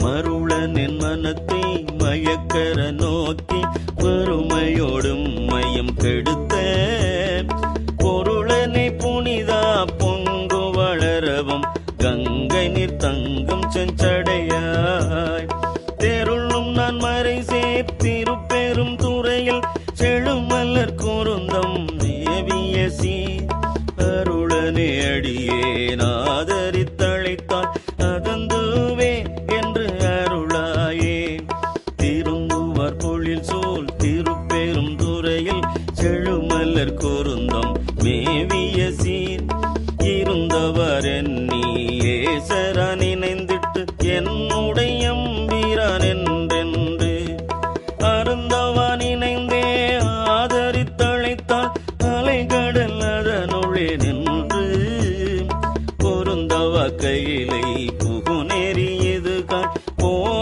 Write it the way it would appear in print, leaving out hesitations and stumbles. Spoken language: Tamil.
மருளன் என் மனத்தை மயக்கர நோக்கி வறுமையோடும் மயம் கெடுத்த பொருளனை புனிதா பொங்கு வளரவும் கங்கை நீர் தங்கும் செஞ்சடையாய் தெருளும் நான் மறை சேர்த்திருப்பெரும் துறையில் செழுமலர் குருந்தம் தேவிய சீர் அருளனே அடியேன் ஆதரித்தழைத்தால் அதந்துவே என்று அருளாயே திரும்புவார் பொழில் சூழ் திருப்பெரும் துறையில் செழுமலர் குருந்தம் மேவிய சீர் இருந்தவர் என்னி ஏசரான் இணைந்திட்டு என்னுடைய வீரான் என்றென்று அருந்தவான் இணைந்தே ஆதரித்தழைத்தால் அலைகடல் அதனுள்ளே நின்று பொருந்தவ கையிலை புகுநெறி இது போர்